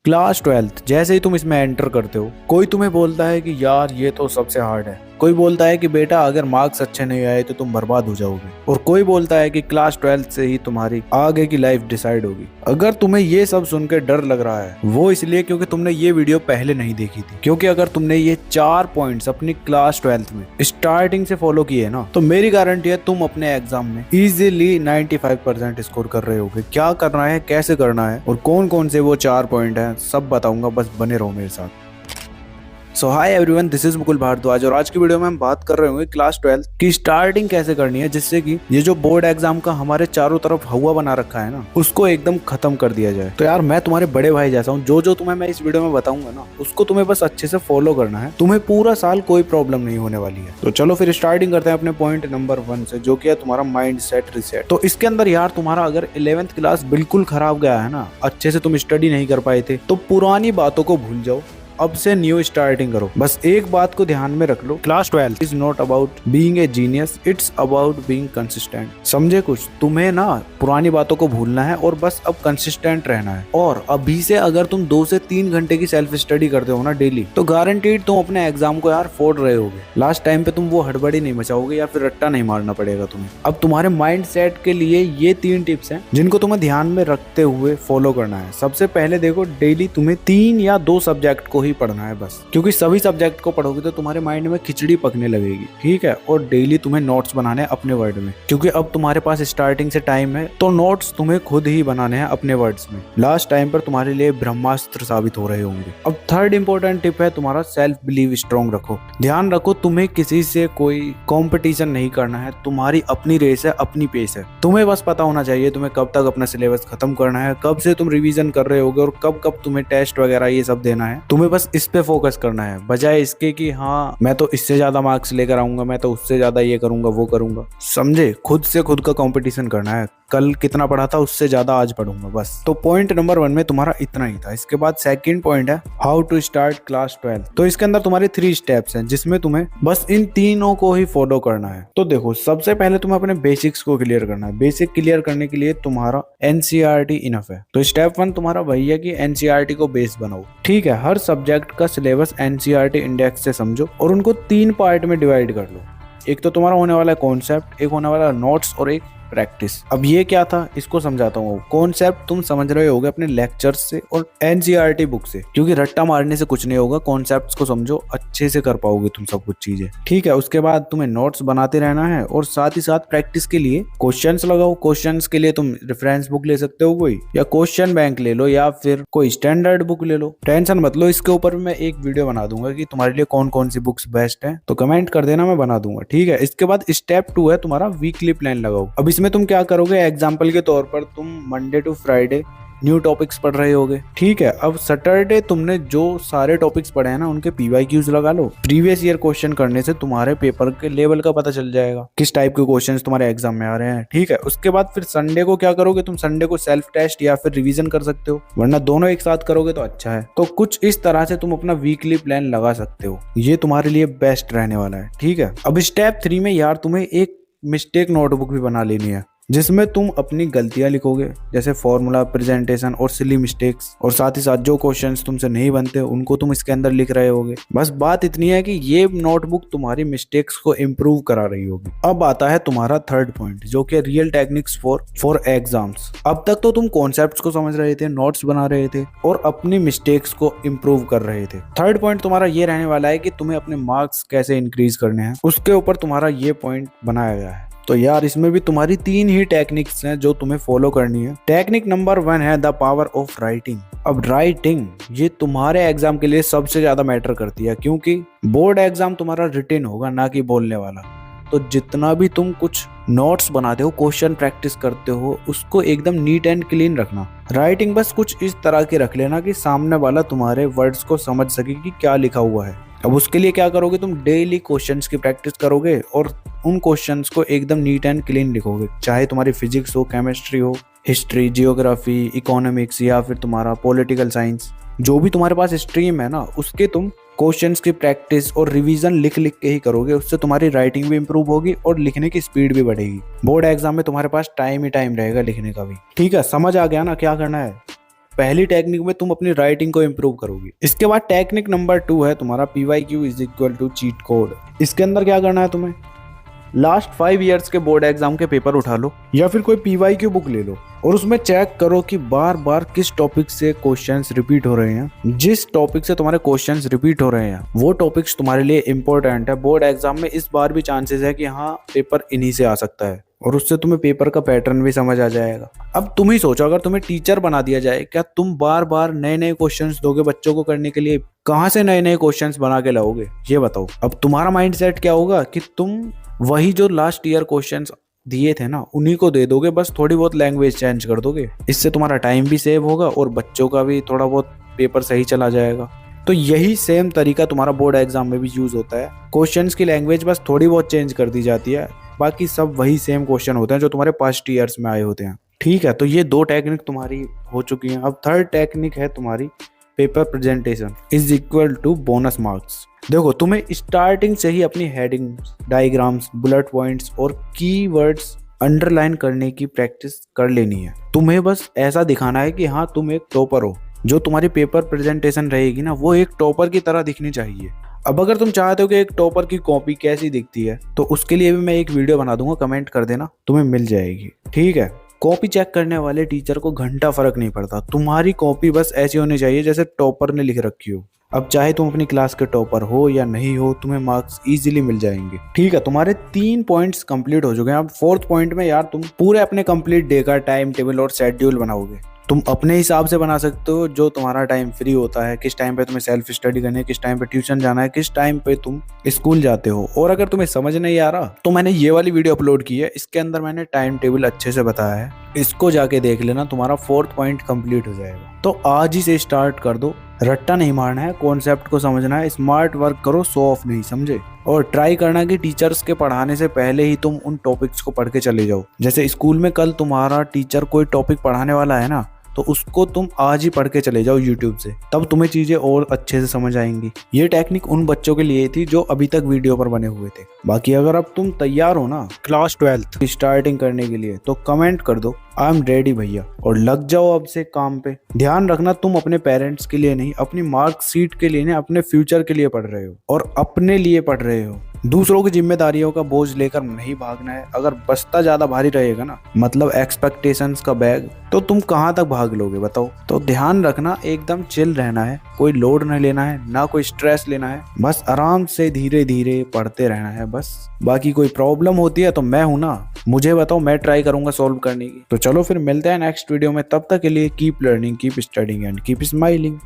Class 12th जैसे ही तुम इसमें एंटर करते हो, कोई तुम्हें बोलता है कि यार ये तो सबसे हार्ड है। कोई बोलता है कि बेटा अगर मार्क्स अच्छे नहीं आए तो तुम बर्बाद हो जाओगे। और कोई बोलता है कि क्लास 12th से ही तुम्हारी आगे की लाइफ डिसाइड होगी। अगर तुम्हें ये सब सुन के डर लग रहा है, वो इसलिए क्योंकि तुमने ये वीडियो पहले नहीं देखी थी। क्योंकि अगर तुमने ये 4 पॉइंट्स अपनी क्लास 12th में स्टार्टिंग से फॉलो किए ना, तो मेरी गारंटी है तुम अपने एग्जाम में इजीली 95% स्कोर कर रहे होगे। क्या करना है, कैसे करना है और कौन कौन से वो 4 पॉइंट हैं, सब बताऊंगा। बस बने रहो मेरे साथ। So hi everyone, this is Mukul Bhardwaj और आज की वीडियो में हम बात कर रहे होंगे क्लास 12 की स्टार्टिंग कैसे करनी है, जिससे कि ये जो बोर्ड एग्जाम का हमारे चारों तरफ हवा बना रखा है ना, उसको एकदम खत्म कर दिया जाए। तो यार मैं तुम्हारे बड़े भाई जैसा हूँ। जो जो तुम्हें मैं इस वीडियो में बताऊंगा ना, उसको तुम्हें बस अच्छे से फॉलो करना है। तुम्हें पूरा साल कोई प्रॉब्लम नहीं होने वाली है। तो चलो फिर स्टार्टिंग करते हैं अपने पॉइंट नंबर 1 से, जो कि है तुम्हारा माइंड सेट रिसेट। तो इसके अंदर यार तुम्हारा अगर 11th क्लास बिल्कुल खराब गया है ना, अच्छे से तुम स्टडी नहीं कर पाए थे, तो पुरानी बातों को भूल जाओ। अब से न्यू स्टार्टिंग करो। बस एक बात को ध्यान में रख लो, class 12 is not about being a genius, it's about being consistent. समझे कुछ? तुम्हें ना पुरानी बातों को भूलना है और बस अब कंसिस्टेंट रहना है। और अभी से अगर तुम 2 से 3 घंटे की सेल्फ स्टडी करते हो ना डेली, तो गारंटीड तुम अपने एग्जाम को यार फोड़ रहे होगे। लास्ट टाइम पे तुम वो हड़बड़ी नहीं मचाओगे या फिर रट्टा नहीं मारना पड़ेगा तुम्हें। अब तुम्हारे माइंड सेट के लिए ये 3 टिप्स हैं जिनको तुम्हें ध्यान में रखते हुए फॉलो करना है। सबसे पहले देखो, डेली तुम्हें 3 या 2 सब्जेक्ट को ही पढ़ना है बस, क्योंकि सभी सब्जेक्ट को पढ़ोगे तो तुम्हारे माइंड में खिचड़ी पकने लगेगी। ठीक है? और डेली तुम्हें नोट्स बनाने हैं अपने वर्ड में, क्योंकि अब तुम्हारे पास स्टार्टिंग से टाइम है, तो नोट्स तुम्हें खुद ही बनाने हैं अपने वर्ड्स में। लास्ट टाइम पर तुम्हारे लिए ब्रह्मास्त्र साबित हो रहे होंगे। अब थर्ड इंपॉर्टेंट टिप है तुम्हारा सेल्फ बिलीव स्ट्रॉन्ग रखो। ध्यान रखो, तुम्हें किसी से कोई कंपटीशन नहीं करना है। तुम्हारी अपनी रेस है, अपनी पेस है। तुम्हें बस पता होना चाहिए तुम्हें कब तक अपना सिलेबस खत्म करना है, कब से तुम रिवीजन कर रहे होगे और कब कब तुम्हें टेस्ट वगैरह ये सब देना है। तुम्हें बस इस पे फोकस करना है, बजाय इसके कि हाँ मैं तो इससे ज्यादा मार्क्स लेकर आऊंगा, मैं तो उससे ज्यादा ये करूंगा वो करूंगा। समझे? खुद से खुद का कंपटीशन करना है। कल कितना पढ़ा था उससे ज्यादा आज पढ़ूंगा बस। तो पॉइंट नंबर 1 में तुम्हारा इतना ही था। इसके बाद सेकंड पॉइंट है हाउ टू स्टार्ट क्लास 12। तो इसके अंदर तुम्हारे 3 स्टेप्स हैं, जिसमें तुम्हें बस इन तीनों को ही फॉलो करना है। तो देखो, सबसे पहले तुम्हें अपने बेसिक्स को क्लियर करना है। बेसिक क्लियर करने के लिए तुम्हारा एनसीईआरटी इनफ है। तो स्टेप 1 तुम्हारा वही है कि एनसीईआरटी को बेस बनाओ। ठीक है? हर सब्जेक्ट का सिलेबस एनसीईआरटी इंडेक्स से समझो और उनको 3 पार्ट में डिवाइड कर लो। एक तो तुम्हारा होने वाला है कॉन्सेप्ट, एक होने वाला नोट्स और एक प्रैक्टिस। अब ये क्या था, इसको समझाता हूँ। कॉन्सेप्ट तुम समझ रहे होगे अपने लेक्चर्स से और एनसीईआरटी बुक से, क्योंकि रट्टा मारने से कुछ नहीं होगा। कॉन्सेप्ट्स को समझो, अच्छे से कर पाओगे तुम सब कुछ चीजें। ठीक है? उसके बाद तुम्हें नोट्स बनाते रहना है और साथ ही साथ प्रैक्टिस के लिए क्वेश्चंस लगाओ। क्वेश्चंस के लिए तुम रेफरेंस बुक ले सकते हो कोई, या क्वेश्चन बैंक ले लो, या फिर कोई स्टैंडर्ड बुक ले लो। टेंशन मत लो, इसके ऊपर मैं एक वीडियो बना दूंगा कि तुम्हारे लिए कौन कौन सी बुक्स बेस्ट है, तो कमेंट कर देना, मैं बना दूंगा। ठीक है? इसके बाद स्टेप 2 है तुम्हारा वीकली प्लान लगाओ। अब इसमें तुम क्या करोगे, एग्जाम्पल के तौर पर तुम Monday to Friday new topics पढ़ रहे होगे। ठीक है? अब सैटरडे तुमने जो सारे टॉपिक्स पढ़े हैं ना, उनके पीवाईक्यूज लगा लो। प्रीवियस ईयर क्वेश्चन करने से तुम्हारे पेपर के लेवल का पता चल जाएगा, किस टाइप के क्वेश्चंस तुम्हारे एग्जाम में आ रहे हैं। ठीक है? उसके बाद फिर संडे को क्या करोगे, तुम संडे को सेल्फ टेस्ट या फिर रिवीजन कर सकते हो, वरना दोनों एक साथ करोगे तो अच्छा है। तो कुछ इस तरह से तुम अपना वीकली प्लान लगा सकते हो, ये तुम्हारे लिए बेस्ट रहने वाला है। ठीक है? अब स्टेप 3 में यार तुम्हें एक मिस्टेक नोटबुक भी बना लेनी है, जिसमें तुम अपनी गलतियां लिखोगे, जैसे फॉर्मूला, प्रेजेंटेशन और सिली मिस्टेक्स। और साथ ही साथ जो क्वेश्चंस तुमसे नहीं बनते उनको तुम इसके अंदर लिख रहे होगे। बस बात इतनी है कि ये नोटबुक तुम्हारी मिस्टेक्स को इम्प्रूव करा रही होगी। अब आता है तुम्हारा थर्ड पॉइंट, जो कि रियल टेक्निक्स फॉर एग्जाम्स। अब तक तो तुम कॉन्सेप्ट्स को समझ रहे थे, नोट्स बना रहे थे और अपनी मिस्टेक्स को इम्प्रूव कर रहे थे। थर्ड पॉइंट तुम्हारा ये रहने वाला है कि तुम्हें अपने मार्क्स कैसे इंक्रीज करने हैं, उसके ऊपर तुम्हारा ये पॉइंट बनाया गया है। तो यार इसमें भी तुम्हारी 3 ही टेक्निक्स हैं जो तुम्हें फॉलो करनी है। टेक्निक नंबर 1 है द पावर ऑफ राइटिंग। अब राइटिंग ये तुम्हारे एग्जाम के लिए सबसे ज्यादा मैटर करती है, क्योंकि बोर्ड एग्जाम तुम्हारा रिटन होगा, ना कि बोलने वाला। तो जितना भी तुम कुछ नोट्स बनाते हो, क्वेश्चन प्रैक्टिस करते हो, उसको एकदम नीट एंड क्लीन रखना। राइटिंग बस कुछ इस तरह की रख लेना कि सामने वाला तुम्हारे वर्ड्स को समझ सके कि क्या लिखा हुआ है। अब उसके लिए क्या करोगे, तुम डेली क्वेश्चंस की प्रैक्टिस करोगे और उन क्वेश्चंस को एकदम नीट एंड क्लीन लिखोगे। चाहे तुम्हारी फिजिक्स हो, केमिस्ट्री हो, हिस्ट्री, जियोग्राफी, इकोनॉमिक्स या फिर तुम्हारा पॉलिटिकल साइंस, जो भी तुम्हारे पास स्ट्रीम है ना, उसके तुम क्वेश्चंस की प्रैक्टिस और रिवीजन लिख लिख के ही करोगे। उससे तुम्हारी राइटिंग भी इंप्रूव होगी और लिखने की स्पीड भी बढ़ेगी। बोर्ड एग्जाम में तुम्हारे पास टाइम ही टाइम रहेगा लिखने का भी। ठीक है? समझ आ गया ना क्या करना है? पहली टेक्निक में तुम अपनी राइटिंग को इम्प्रूव करोगे। इसके बाद टेक्निक नंबर 2 है तुम्हारा PYQ is equal to cheat code. इसके अंदर क्या करना है तुम्हें, लास्ट 5 ईयर्स के बोर्ड एग्जाम के पेपर उठा लो या फिर कोई PYQ बुक ले लो और उसमें चेक करो कि बार बार किस टॉपिक से क्वेश्चंस रिपीट हो रहे हैं। जिस टॉपिक से तुम्हारे क्वेश्चंस रिपीट हो रहे हैं वो टॉपिक्स तुम्हारे लिए इंपॉर्टेंट है। बोर्ड एग्जाम में इस बार भी चांसेस है कि हाँ पेपर इन्हीं से आ सकता है और उससे तुम्हें पेपर का पैटर्न भी समझ आ जाएगा। अब तुम ही सोचो, अगर तुम्हें टीचर बना दिया जाए, क्या तुम बार बार नए नए क्वेश्चंस दोगे बच्चों को करने के लिए? कहाँ से नए नए क्वेश्चंस बना के लाओगे ये बताओ। अब तुम्हारा माइंडसेट क्या होगा कि तुम वही जो लास्ट ईयर क्वेश्चंस दिए थे ना उन्हीं को दे दोगे, बस थोड़ी बहुत लैंग्वेज चेंज कर दोगे। इससे तुम्हारा टाइम भी सेव होगा और बच्चों का भी थोड़ा बहुत पेपर सही चला जाएगा। तो यही सेम तरीका तुम्हारा बोर्ड एग्जाम में भी यूज होता है। क्वेश्चंस की लैंग्वेज बस थोड़ी बहुत चेंज कर दी जाती है, बाकी सब वही सेम क्वेश्चन होते हैं जो तुम्हारे पास्ट ईयर्स में आए होते हैं। ठीक है, तो ये 2 टेक्निक तुम्हारी हो चुकी हैं। अब थर्ड टेक्निक है तुम्हारी paper presentation is equal to bonus marks. देखो, तुम्हें स्टार्टिंग से ही अपनी हेडिंग्स, डायग्राम्स, बुलेट पॉइंट्स और कीवर्ड्स अंडरलाइन करने की प्रैक्टिस कर लेनी है। तुम्हें बस ऐसा दिखाना है कि हाँ तुम एक टॉपर हो। जो तुम्हारी पेपर प्रेजेंटेशन रहेगी ना वो एक टॉपर की तरह दिखनी चाहिए। अब अगर तुम चाहते हो कि एक टॉपर की कॉपी कैसी दिखती है तो उसके लिए भी मैं एक वीडियो बना दूंगा, कमेंट कर देना, तुम्हें मिल जाएगी। ठीक है, कॉपी चेक करने वाले टीचर को घंटा फर्क नहीं पड़ता, तुम्हारी कॉपी बस ऐसी होनी चाहिए जैसे टॉपर ने लिख रखी हो। अब चाहे तुम अपनी क्लास के टॉपर हो या नहीं हो, तुम्हें मार्क्स इजीली मिल जाएंगे। ठीक है, तुम्हारे 3 पॉइंट्स कंप्लीट हो चुके हैं। अब 4th पॉइंट में यार तुम पूरे अपने कंप्लीट डे का टाइम टेबल और शेड्यूल बनाओगे। तुम अपने हिसाब से बना सकते हो, जो तुम्हारा टाइम फ्री होता है, किस टाइम पे तुम्हें सेल्फ स्टडी करनी है, किस टाइम पे ट्यूशन जाना है, किस टाइम पे तुम स्कूल जाते हो। और अगर तुम्हें समझ नहीं आ रहा तो मैंने ये वाली वीडियो अपलोड की है, इसके अंदर मैंने टाइम टेबल अच्छे से बताया है, इसको जाके देख लेना, तुम्हारा 4th पॉइंट कंप्लीट हो जाएगा। तो आज ही से स्टार्ट कर दो, रट्टा नहीं मारना है, कॉन्सेप्ट को समझना है, स्मार्ट वर्क करो, शो ऑफ नहीं, समझे। और ट्राई करना कि टीचर्स के पढ़ाने से पहले ही तुम उन टॉपिक्स को पढ़ के चले जाओ। जैसे स्कूल में कल तुम्हारा टीचर कोई टॉपिक पढ़ाने वाला है ना, तो उसको तुम आज ही पढ़ के चले जाओ यूट्यूब से, तब तुम्हें चीजें और अच्छे से समझ आएंगी। ये टेक्निक उन बच्चों के लिए थी जो अभी तक वीडियो पर बने हुए थे। बाकी अगर अब तुम तैयार हो ना क्लास 12th स्टार्टिंग करने के लिए तो कमेंट कर दो आई एम रेडी भैया, और लग जाओ अब से काम पे। ध्यान रखना, तुम अपने पेरेंट्स के लिए नहीं, अपनी मार्कशीट के लिए नहीं, अपने फ्यूचर के लिए पढ़ रहे हो और अपने लिए पढ़ रहे हो। दूसरों की जिम्मेदारियों का बोझ लेकर नहीं भागना है। अगर बस्ता ज्यादा भारी रहेगा ना, मतलब एक्सपेक्टेशंस का बैग, तो तुम कहाँ तक भाग लोगे बताओ। तो ध्यान रखना, एकदम चिल रहना है, कोई लोड नहीं लेना है, ना कोई स्ट्रेस लेना है, बस आराम से धीरे धीरे पढ़ते रहना है बस। बाकी कोई प्रॉब्लम होती है तो मैं हूं ना, मुझे बताओ, मैं ट्राई करूंगा सॉल्व करने की। तो चलो फिर मिलते हैं नेक्स्ट वीडियो में, तब तक के लिए keep learning, keep studying and keep smiling.